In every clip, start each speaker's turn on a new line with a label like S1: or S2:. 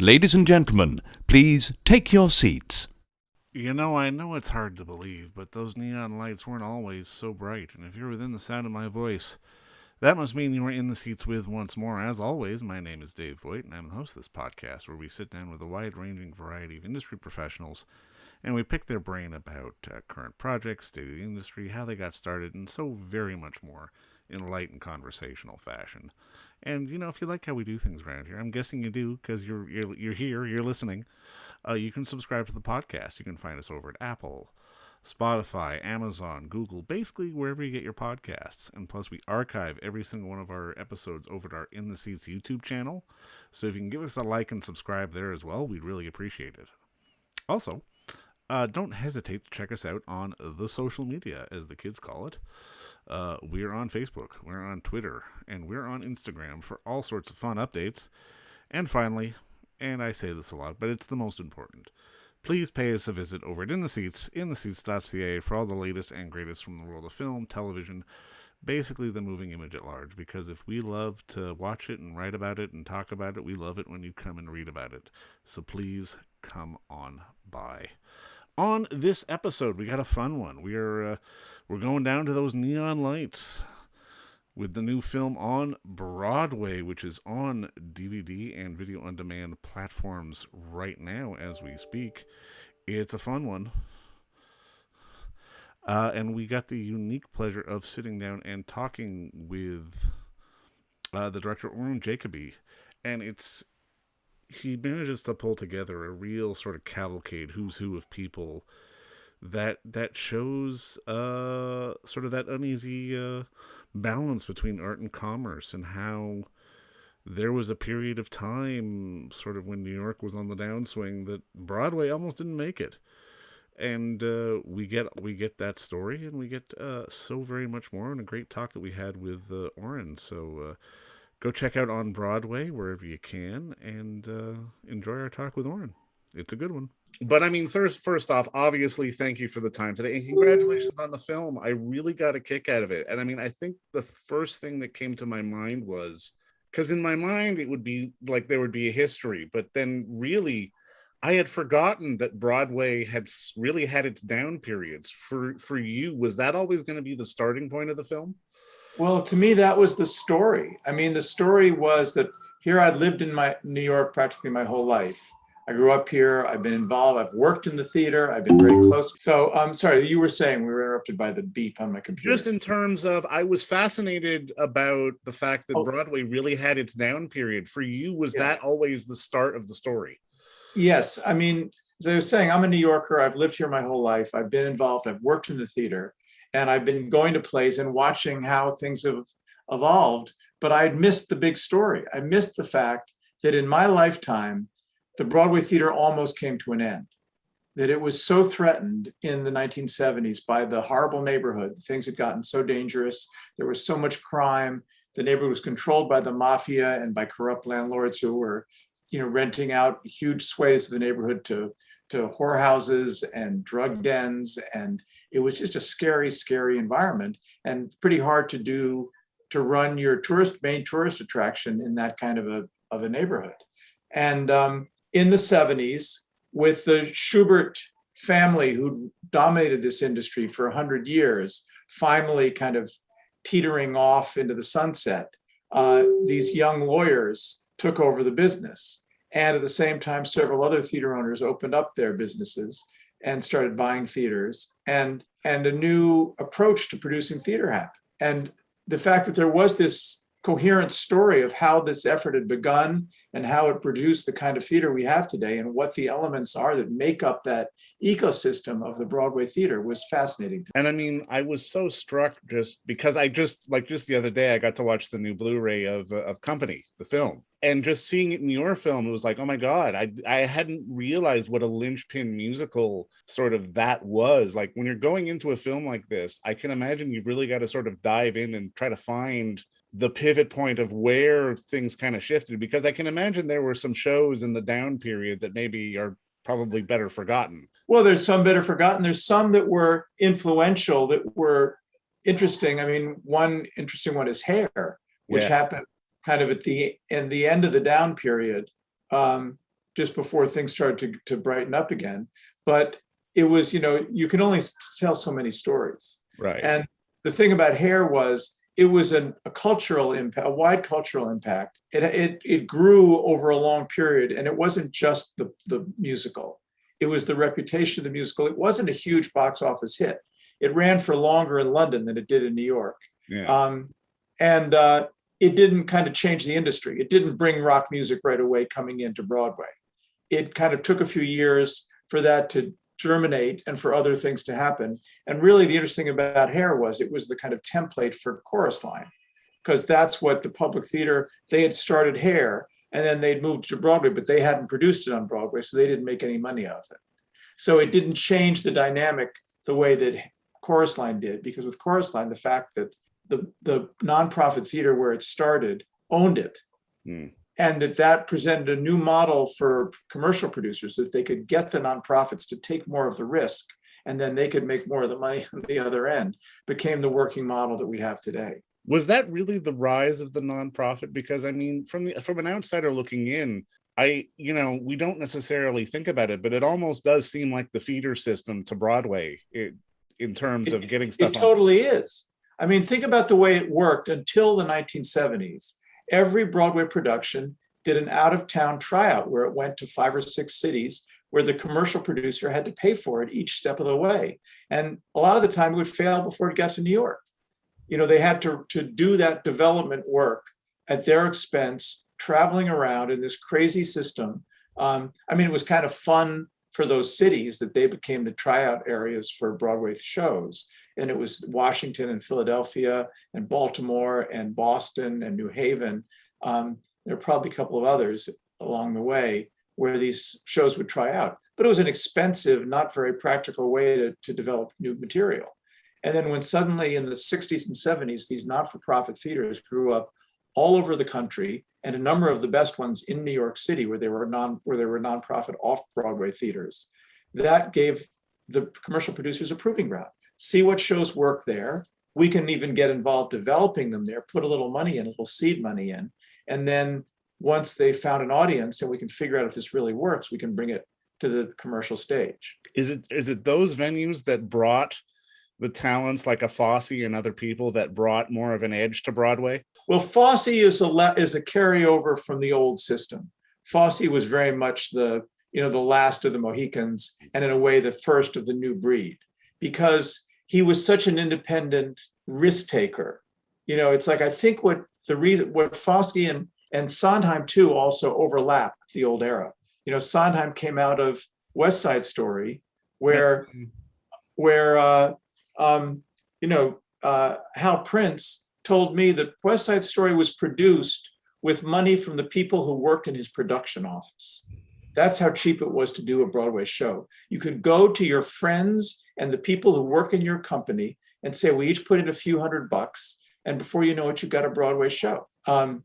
S1: Ladies and gentlemen, please take your seats.
S2: I know it's hard to believe, but those neon lights weren't always so bright, and if you're within the sound of my voice, that must mean you are in the seats with once more. As always, my name is Dave Voigt, and I'm the host of this podcast where we sit down with a wide-ranging variety of industry professionals, and we pick their brain about current projects, state of the industry, how they got started, and so very much more in a light and conversational fashion. And, if you like how we do things around here, I'm guessing you do because you're here, you're listening. You can subscribe to the podcast. You can find us over at Apple, Spotify, Amazon, Google, basically wherever you get your podcasts. And plus, we archive every single one of our episodes over at our In the Seats YouTube channel. So if you can give us a like and subscribe there as well, we'd really appreciate it. Also, don't hesitate to check us out on the social media, as the kids call it. We're on Facebook, we're on Twitter, and we're on Instagram for all sorts of fun updates. And finally, and I say this a lot, but it's the most important, please pay us a visit over at intheseats.ca for all the latest and greatest from the world of film, television, basically the moving image at large, because if we love to watch it and write about it and talk about it, we love it when you come and read about it. So please come on by. On this episode, we got a fun one. We're going down to those neon lights with the new film On Broadway, which is on DVD and video on demand platforms right now as we speak. It's a fun one. And we got the unique pleasure of sitting down and talking with the director, Oren Jacoby. And he manages to pull together a real sort of cavalcade, who's who of people that shows sort of that uneasy balance between art and commerce, and how there was a period of time sort of when New York was on the downswing that Broadway almost didn't make it. And we get that story, and we get so very much more, and a great talk that we had with Oren. So go check out On Broadway wherever you can, and enjoy our talk with Oren. It's a good one. But I mean, first off, obviously, thank you for the time today, and congratulations on the film. I really got a kick out of it. And I mean, I think the first thing that came to my mind was, because in my mind, it would be like there would be a history, but then really, I had forgotten that Broadway had really had its down periods. For you, was that always going to be the starting point of the film?
S3: Well, to me, that was the story. I mean, the story was that here I'd lived in New York practically my whole life. I grew up here. I've been involved. I've worked in the theater. I've been very close. So I'm sorry, you were saying, we were interrupted by the beep on my computer.
S2: Just in terms of, I was fascinated about the fact that Broadway really had its down period. For you, was that always the start of the story?
S3: Yes. I mean, as I was saying, I'm a New Yorker. I've lived here my whole life. I've been involved. I've worked in the theater, and I've been going to plays and watching how things have evolved. But I'd missed the big story. I missed the fact that in my lifetime, the Broadway theater almost came to an end, that it was so threatened in the 1970s by the horrible neighborhood. Things had gotten so dangerous. There was so much crime. The neighborhood was controlled by the mafia and by corrupt landlords who were, renting out huge swathes of the neighborhood to whorehouses and drug dens. And it was just a scary, scary environment, and pretty hard to run your main tourist attraction in that kind of a neighborhood. And in the 70s, with the Schubert family who dominated this industry for 100 years, finally kind of teetering off into the sunset, these young lawyers took over the business. And at the same time, several other theater owners opened up their businesses and started buying theaters, and a new approach to producing theater happened. And the fact that there was this coherent story of how this effort had begun and how it produced the kind of theater we have today, and what the elements are that make up that ecosystem of the Broadway theater, was fascinating.
S2: And I mean, I was so struck just because just the other day, I got to watch the new Blu-ray of Company, the film. And just seeing it in your film, it was like, oh my God, I hadn't realized what a linchpin musical sort of that was. Like, when you're going into a film like this, I can imagine you've really got to sort of dive in and try to find the pivot point of where things kind of shifted, because I can imagine there were some shows in the down period that maybe are probably better forgotten.
S3: Well, there's some better forgotten. There's some that were influential, that were interesting. I mean, one interesting one is Hair, which happened kind of at the end of the down period. just before things started to brighten up again. But it was, you can only tell so many stories.
S2: Right.
S3: And the thing about Hair was it was a cultural impact, a wide cultural impact. It grew over a long period, and it wasn't just the musical. It was the reputation of the musical. It wasn't a huge box office hit. It ran for longer in London than it did in New York.
S2: Yeah.
S3: And it didn't kind of change the industry. It didn't bring rock music right away coming into Broadway. It kind of took a few years for that to germinate and for other things to happen. And really the interesting about Hair was it was the kind of template for Chorus Line, because that's what the public theater, they had started Hair and then they'd moved to Broadway, but they hadn't produced it on Broadway, so they didn't make any money out of it. So it didn't change the dynamic the way that Chorus Line did, because with Chorus Line, the fact that the nonprofit theater where it started owned it. And that presented a new model for commercial producers, that they could get the nonprofits to take more of the risk, and then they could make more of the money on the other end, became the working model that we have today.
S2: Was that really the rise of the nonprofit? Because I mean, from an outsider looking in, we don't necessarily think about it, but it almost does seem like the feeder system to Broadway in terms of getting stuff.
S3: It totally is. I mean, think about the way it worked until the 1970s. Every Broadway production did an out-of-town tryout where it went to 5 or 6 cities where the commercial producer had to pay for it each step of the way. And a lot of the time it would fail before it got to New York. They had to do that development work at their expense, traveling around in this crazy system. It was kind of fun for those cities that they became the tryout areas for Broadway shows. And it was Washington and Philadelphia and Baltimore and Boston and New Haven. There are probably a couple of others along the way where these shows would try out. But it was an expensive, not very practical way to develop new material. And then when suddenly in the 60s and 70s, these not-for-profit theaters grew up all over the country, and a number of the best ones in New York City where there were nonprofit off-Broadway theaters, that gave the commercial producers a proving ground. See what shows work there. We can even get involved developing them there, put a little money in, a little seed money in. And then once they found an audience and we can figure out if this really works, we can bring it to the commercial stage.
S2: Is it those venues that brought the talents like a Fosse and other people that brought more of an edge to Broadway?
S3: Well, Fosse is a carryover from the old system. Fosse was very much the last of the Mohicans, and in a way the first of the new breed, because he was such an independent risk taker. It's like, I think what Fosse and Sondheim too also overlap the old era. Sondheim came out of West Side Story, where Hal Prince told me that West Side Story was produced with money from the people who worked in his production office. That's how cheap it was to do a Broadway show. You could go to your friends and the people who work in your company and say, we each put in a few $100, and before you know it, you've got a Broadway show. In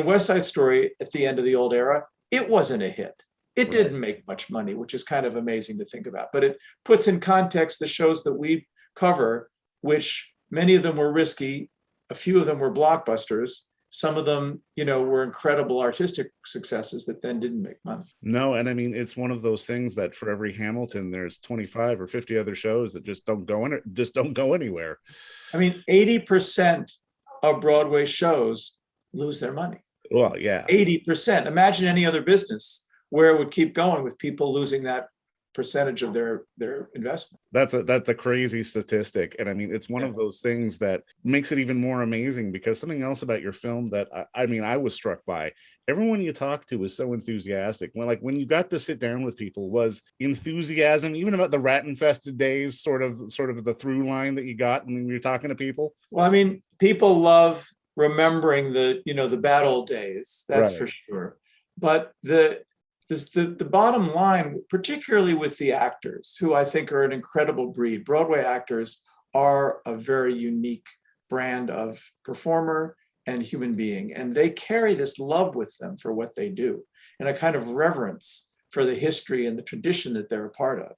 S3: West Side Story, at the end of the old era, it wasn't a hit. It didn't make much money, which is kind of amazing to think about. But it puts in context the shows that we cover, which many of them were risky. A few of them were blockbusters. Some of them, were incredible artistic successes that then didn't make money.
S2: No, and it's one of those things that for every Hamilton, there's 25 or 50 other shows that just don't go anywhere.
S3: 80% of Broadway shows lose their money.
S2: Well, yeah.
S3: 80%. Imagine any other business where it would keep going with people losing that percentage of their investment.
S2: That's a crazy statistic. And it's one of those things that makes it even more amazing, because something else about your film that I was struck by, everyone you talk to is so enthusiastic. When you got to sit down with people, was enthusiasm even about the rat infested days sort of the through line that you got when you're talking to people?
S3: Well, people love remembering the bad old days, that's right, for sure. But the bottom line, particularly with the actors, who I think are an incredible breed. Broadway actors are a very unique brand of performer and human being, and they carry this love with them for what they do, and a kind of reverence for the history and the tradition that they're a part of.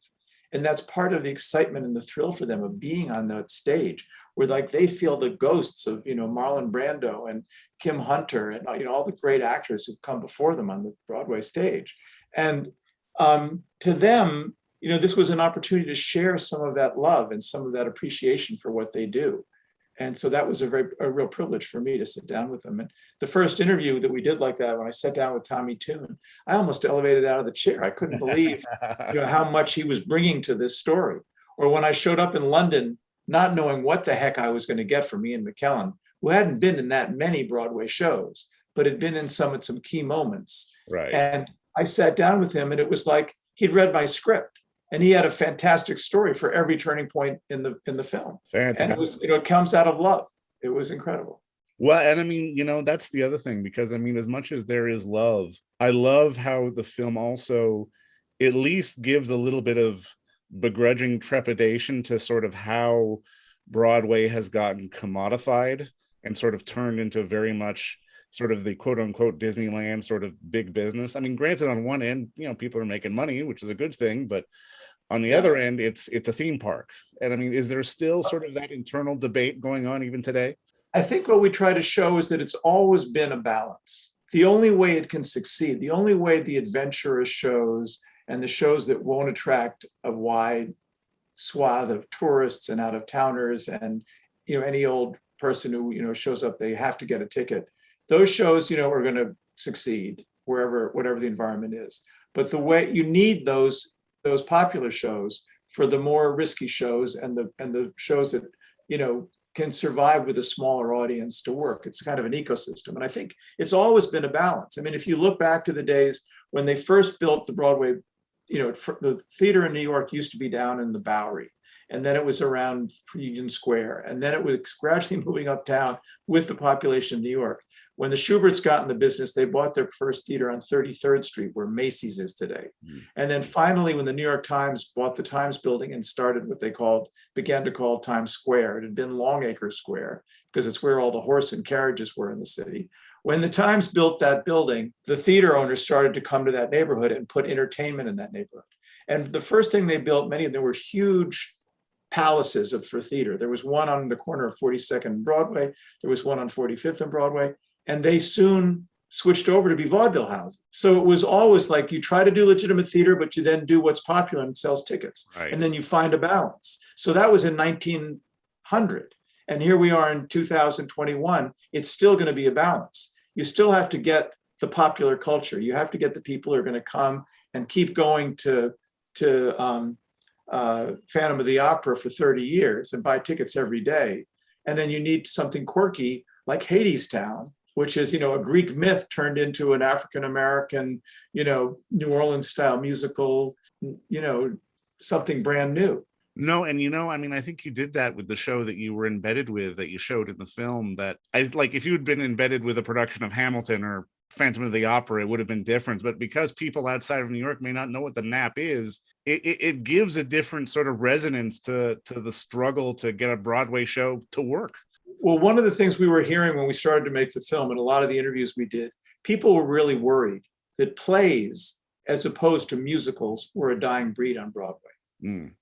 S3: And that's part of the excitement and the thrill for them of being on that stage, where like they feel the ghosts of, Marlon Brando and Kim Hunter and, all the great actors who've come before them on the Broadway stage. And to them, this was an opportunity to share some of that love and some of that appreciation for what they do. And so that was a real privilege for me to sit down with them. And the first interview that we did like that, when I sat down with Tommy Tune, I almost elevated out of the chair. I couldn't believe how much he was bringing to this story. Or when I showed up in London, not knowing what the heck I was going to get from Ian McKellen, who hadn't been in that many Broadway shows, but had been in some key moments.
S2: Right.
S3: And I sat down with him, and it was like he'd read my script. And he had a fantastic story for every turning point in the film.
S2: Fantastic.
S3: And it was, it comes out of love. It was incredible.
S2: Well, and I mean, that's the other thing, because I mean, as much as there is love, I love how the film also at least gives a little bit of begrudging trepidation to sort of how Broadway has gotten commodified and sort of turned into very much sort of the quote unquote Disneyland sort of big business. I mean, granted, on one end, people are making money, which is a good thing, but on the other end, it's a theme park. And I mean, is there still sort of that internal debate going on even today?
S3: I think what we try to show is that it's always been a balance. The only way it can succeed, the only way the adventurous shows and the shows that won't attract a wide swath of tourists and out of towners and, any old person who, shows up, they have to get a ticket. Those shows, are going to succeed whatever the environment is. But the way you need those popular shows for the more risky shows and the shows that, can survive with a smaller audience to work. It's kind of an ecosystem. And I think it's always been a balance. I mean, if you look back to the days when they first built the Broadway, the theater in New York used to be down in the Bowery. And then it was around Union Square. And then it was gradually moving uptown with the population of New York. When the Schuberts got in the business, they bought their first theater on 33rd Street, where Macy's is today. Mm. And then finally, when the New York Times bought the Times building and started what they began to call Times Square, it had been Longacre Square, because it's where all the horse and carriages were in the city. When the Times built that building, the theater owners started to come to that neighborhood and put entertainment in that neighborhood. And the first thing they built, many of them were huge palaces for theater. There was one on the corner of 42nd and Broadway. There was one on 45th and Broadway. And they soon switched over to be vaudeville houses. So it was always like you try to do legitimate theater, but you then do what's popular and sells tickets. Right. And then you find a balance. So that was in 1900. And here we are in 2021. It's still going to be a balance. You still have to get the popular culture. You have to get the people who are going to come and keep going to Phantom of the Opera for 30 years and buy tickets every day. And then you need something quirky like Hadestown, which is, a Greek myth turned into an African-American, New Orleans style musical, something brand new.
S2: No, and I mean, I think you did that with the show that you were embedded with, that you showed in the film. That if you had been embedded with a production of Hamilton or Phantom of the Opera, it would have been different. But because people outside of New York may not know what the Nap is, it gives a different sort of resonance to the struggle to get a Broadway show to work.
S3: Well, one of the things we were hearing when we started to make the film, and a lot of the interviews we did, people were really worried that plays, as opposed to musicals, were a dying breed on Broadway.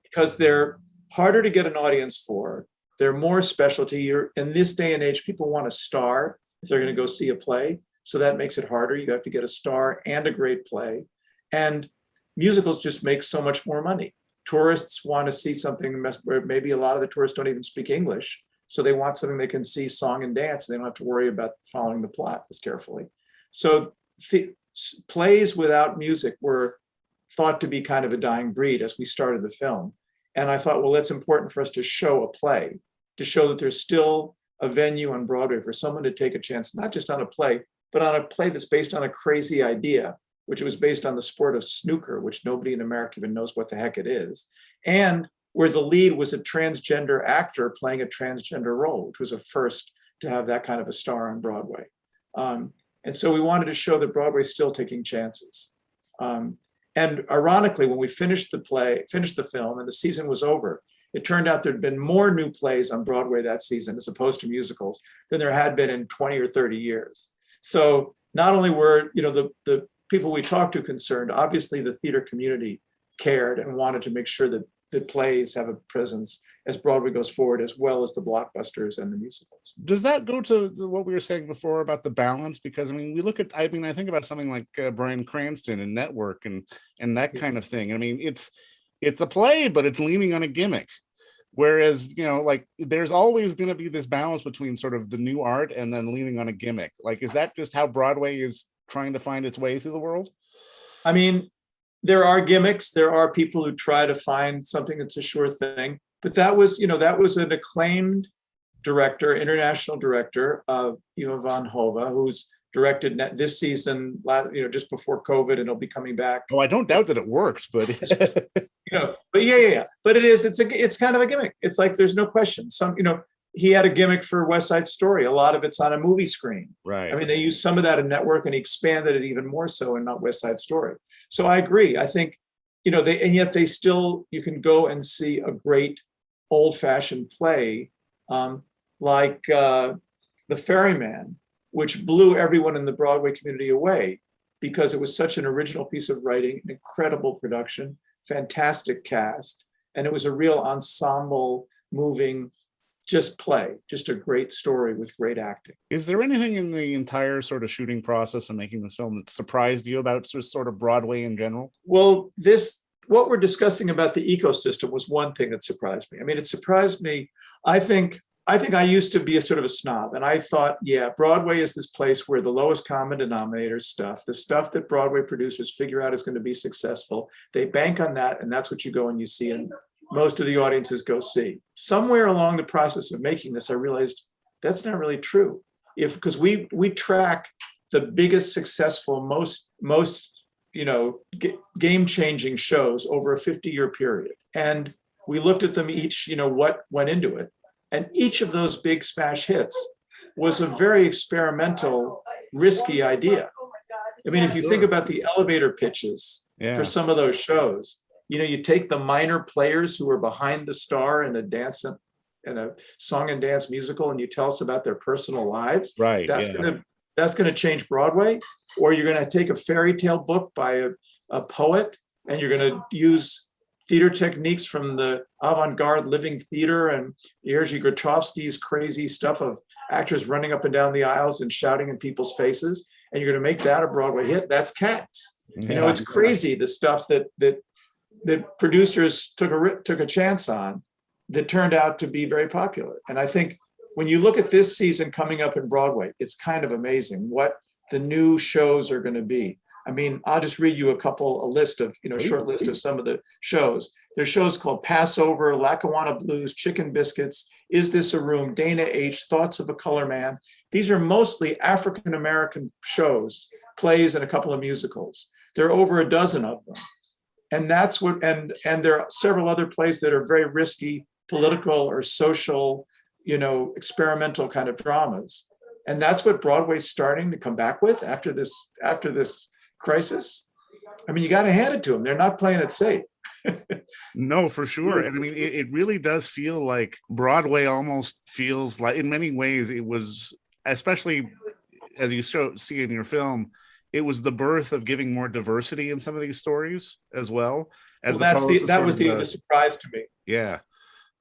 S3: Because they're harder to get an audience for. They're more specialty. In this day and age, people want a star if they're going to go see a play. So that makes it harder. You have to get a star and a great play. And musicals just make so much more money. Tourists want to see something where maybe a lot of the tourists don't even speak English. So they want something they can see song and dance. And they don't have to worry about following the plot as carefully. So plays without music were thought to be kind of a dying breed as we started the film. And I thought, well, it's important for us to show a play, to show that there's still a venue on Broadway for someone to take a chance, not just on a play, but on a play that's based on a crazy idea, which was based on the sport of snooker, which nobody in America even knows what the heck it is. And where the lead was a transgender actor playing a transgender role, which was a first to have that kind of a star on Broadway. And so we wanted to show that Broadway's still taking chances. And ironically, when we finished the film and the season was over, it turned out there'd been more new plays on Broadway that season, as opposed to musicals, than there had been in 20 or 30 years. So not only were the people we talked to concerned, obviously the theater community cared and wanted to make sure that the plays have a presence as Broadway goes forward, as well as the blockbusters and the musicals.
S2: Does that go to what we were saying before about the balance? Because I mean, I think about something like Bryan Cranston and Network and that kind of thing. I mean, it's a play, but it's leaning on a gimmick. Whereas, like there's always going to be this balance between sort of the new art and then leaning on a gimmick. Like, is that just how Broadway is trying to find its way through the world?
S3: I mean, there are gimmicks. There are people who try to find something that's a sure thing. But that was an acclaimed director, international director, Ivan van Hove, who's directed this season, just before COVID, and he'll be coming back.
S2: Oh, I don't doubt that it works, but
S3: but yeah. But it's kind of a gimmick. It's like there's no question. He had a gimmick for West Side Story. A lot of it's on a movie screen.
S2: Right.
S3: I mean, they used some of that in Network, and he expanded it even more so in not West Side Story. So I agree. I think, and yet they still, you can go and see a great old-fashioned play like The Ferryman, which blew everyone in the Broadway community away because it was such an original piece of writing, an incredible production, fantastic cast, and it was a real ensemble, moving, just play, just a great story with great acting.
S2: Is there anything in the entire sort of shooting process and making this film that surprised you about sort of Broadway in general?
S3: Well, what we're discussing about the ecosystem was one thing that surprised me. I mean, it surprised me. I think I used to be a sort of a snob, and I thought, yeah, Broadway is this place where the lowest common denominator stuff, the stuff that Broadway producers figure out is going to be successful, they bank on that, and that's what you go and you see, and most of the audiences go see. Somewhere along the process of making this, I realized that's not really true. Because we track the biggest successful, most game-changing shows over a 50-year period. And we looked at them each, what went into it. And each of those big smash hits was a very experimental, risky idea. I mean, if you think about the elevator pitches for some of those shows, you take the minor players who are behind the star in a song and dance musical, and you tell us about their personal lives.
S2: Right.
S3: That's going to change Broadway. Or you're going to take a fairy tale book by a poet, and you're going to use theater techniques from the avant-garde living theater and Jerzy Grotowski's crazy stuff of actors running up and down the aisles and shouting in people's faces, and you're going to make that a Broadway hit. That's Cats. It's crazy, the stuff that producers took a chance on that turned out to be very popular. And I think when you look at this season coming up in Broadway, it's kind of amazing what the new shows are going to be. I mean, I'll just read you a short list of some of the shows. There's shows called Passover, Lackawanna Blues, Chicken Biscuits, Is This a Room, Dana H., Thoughts of a Color Man. These are mostly African-American shows, plays, and a couple of musicals. There are over a dozen of them. And that's what, and there are several other plays that are very risky, political or social, experimental kind of dramas. And that's what Broadway's starting to come back with after this crisis. I mean, you got to hand it to them. They're not playing it safe.
S2: No, for sure. And I mean, it really does feel like Broadway almost feels like, in many ways, it was, especially as you see in your film, it was the birth of giving more diversity in some of these stories as well.
S3: That was the other surprise to me.
S2: Yeah.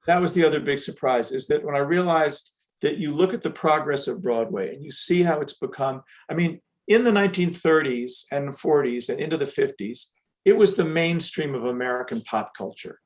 S3: That was the other big surprise, is that when I realized that you look at the progress of Broadway and you see how it's become, I mean, in the 1930s and 40s and into the 50s, it was the mainstream of American pop culture.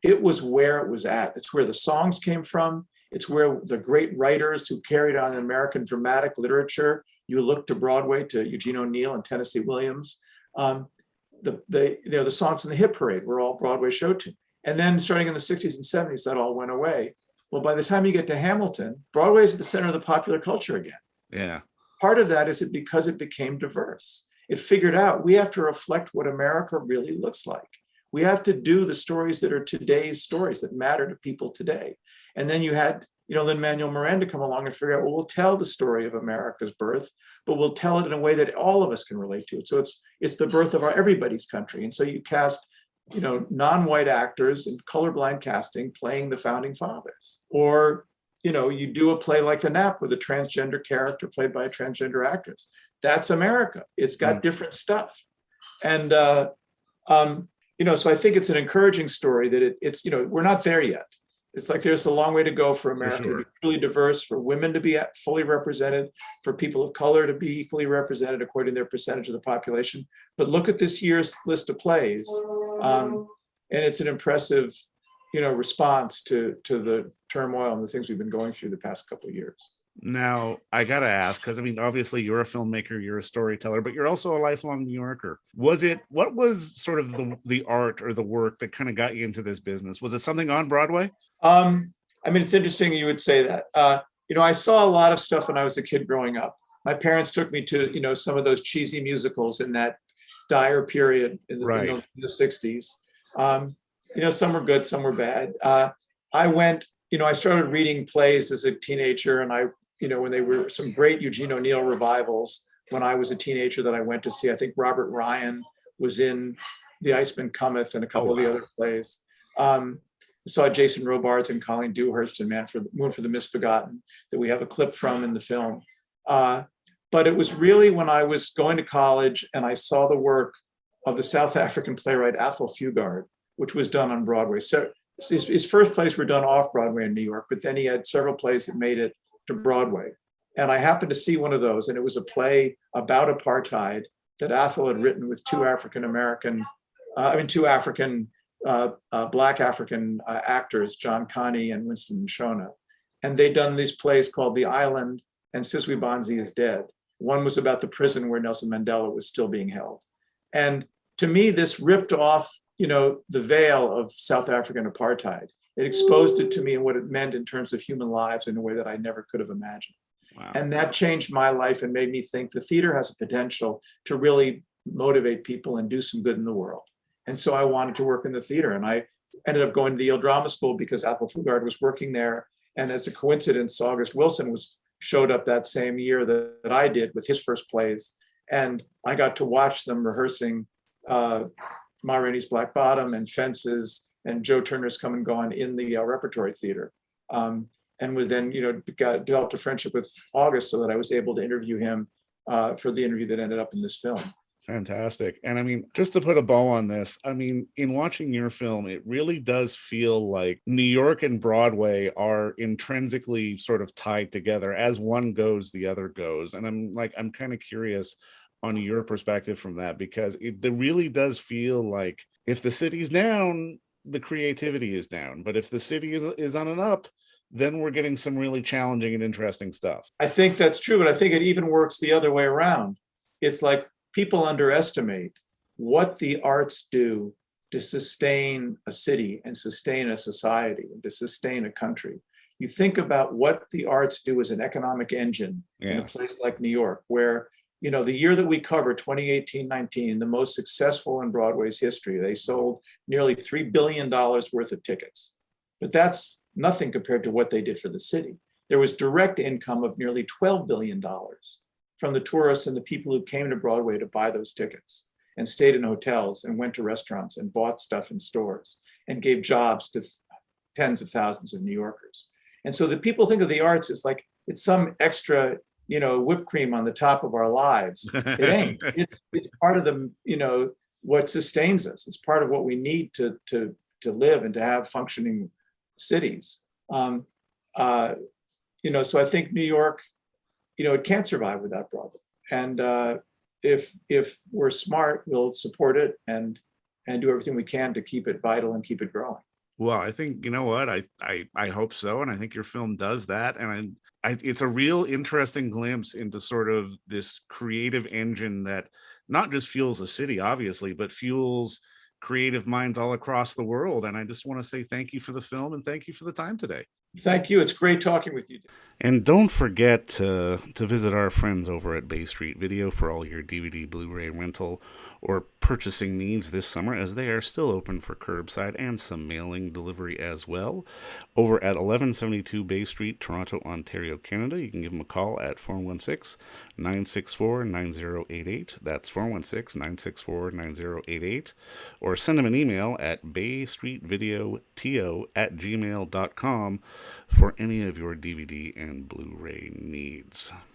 S3: It was where it was at. It's where the songs came from. It's where the great writers who carried on American dramatic literature, you look to Broadway, to Eugene O'Neill and Tennessee Williams. The songs in the hit parade were all Broadway show tune. And then starting in the 60s and 70s, that all went away. Well, by the time you get to Hamilton, Broadway is at the center of the popular culture again.
S2: Yeah.
S3: Part of that is because it became diverse. It figured out we have to reflect what America really looks like. We have to do the stories that are today's stories that matter to people today. And then you had, Lin-Manuel Miranda come along and figure out, well, we'll tell the story of America's birth, but we'll tell it in a way that all of us can relate to it. So it's the birth of everybody's country. And so you cast, non-white actors and colorblind casting playing the founding fathers. Or, you do a play like The Nap with a transgender character played by a transgender actress. That's America. It's got different stuff. And, so I think it's an encouraging story that it's, we're not there yet. It's like there's a long way to go for America to be
S2: sure.
S3: truly diverse, for women to be fully represented, for people of color to be equally represented according to their percentage of the population. But look at this year's list of plays, and it's an impressive, response to the turmoil and the things we've been going through the past couple of years.
S2: Now, I gotta ask, because I mean, obviously you're a filmmaker, you're a storyteller, but you're also a lifelong New Yorker. What was sort of the art or the work that kind of got you into this business? Was it something on Broadway?
S3: I mean, it's interesting you would say that. I saw a lot of stuff when I was a kid growing up. My parents took me to, some of those cheesy musicals in that dire period
S2: Right.
S3: in the 60s. Some were good, some were bad. I went, I started reading plays as a teenager, and when they were some great Eugene O'Neill revivals when I was a teenager that I went to see. I think Robert Ryan was in The Iceman Cometh and a
S2: Oh,
S3: couple of the
S2: wow.
S3: other plays. Saw Jason Robards and Colleen Dewhurst in Moon for the Misbegotten that we have a clip from in the film. But it was really when I was going to college and I saw the work of the South African playwright Athol Fugard, which was done on Broadway. So his first plays were done off Broadway in New York, but then he had several plays that made it to Broadway. And I happened to see one of those, and it was a play about apartheid that Athol had written with two Black African actors, John Connie and Winston Shona. And they'd done these plays called The Island and Siswi Banzi is Dead. One was about the prison where Nelson Mandela was still being held. And to me, this ripped off, the veil of South African apartheid. It exposed it to me and what it meant in terms of human lives in a way that I never could have imagined.
S2: Wow.
S3: And that changed my life and made me think the theater has a potential to really motivate people and do some good in the world. And so I wanted to work in the theater, and I ended up going to the Yale Drama School because Athol Fugard was working there. And as a coincidence, August Wilson showed up that same year that I did with his first plays. And I got to watch them rehearsing Ma Rainey's Black Bottom and Fences and Joe Turner's Come and Gone in the repertory theater. And was then, developed a friendship with August so that I was able to interview him for the interview that ended up in this film.
S2: Fantastic. And I mean, just to put a bow on this, I mean, in watching your film, it really does feel like New York and Broadway are intrinsically sort of tied together. As one goes, the other goes. And I'm kind of curious on your perspective from that, because it really does feel like if the city's down, the creativity is down. But if the city is on an up, then we're getting some really challenging and interesting stuff.
S3: I think that's true, but I think it even works the other way around. It's like people underestimate what the arts do to sustain a city and sustain a society and to sustain a country. You think about what the arts do as an economic engine in a place like New York, where, the year that we cover, 2018-19, the most successful in Broadway's history, they sold nearly $3 billion worth of tickets. But that's nothing compared to what they did for the city. There was direct income of nearly $12 billion from the tourists and the people who came to Broadway to buy those tickets and stayed in hotels and went to restaurants and bought stuff in stores and gave jobs to tens of thousands of New Yorkers. And so the people think of the arts as like it's some extra, whipped cream on the top of our lives. It ain't. It's part of the, what sustains us. It's part of what we need to live and to have functioning cities. So I think New York, it can't survive without Broadway. And if we're smart, we'll support it and do everything we can to keep it vital and keep it growing.
S2: Well, I think, you know what, I hope so, and I think your film does that, and it's a real interesting glimpse into sort of this creative engine that not just fuels a city, obviously, but fuels creative minds all across the world. And I just want to say thank you for the film and thank you for the time today.
S3: Thank you. It's great talking with you.
S2: And don't forget to visit our friends over at Bay Street Video for all your DVD, Blu-ray rental, or purchasing needs this summer, as they are still open for curbside and some mailing delivery as well. Over at 1172 Bay Street, Toronto, Ontario, Canada, you can give them a call at 416-964-9088. That's 416-964-9088. Or send them an email at baystreetvideoto@gmail.com for any of your DVD and Blu-ray needs.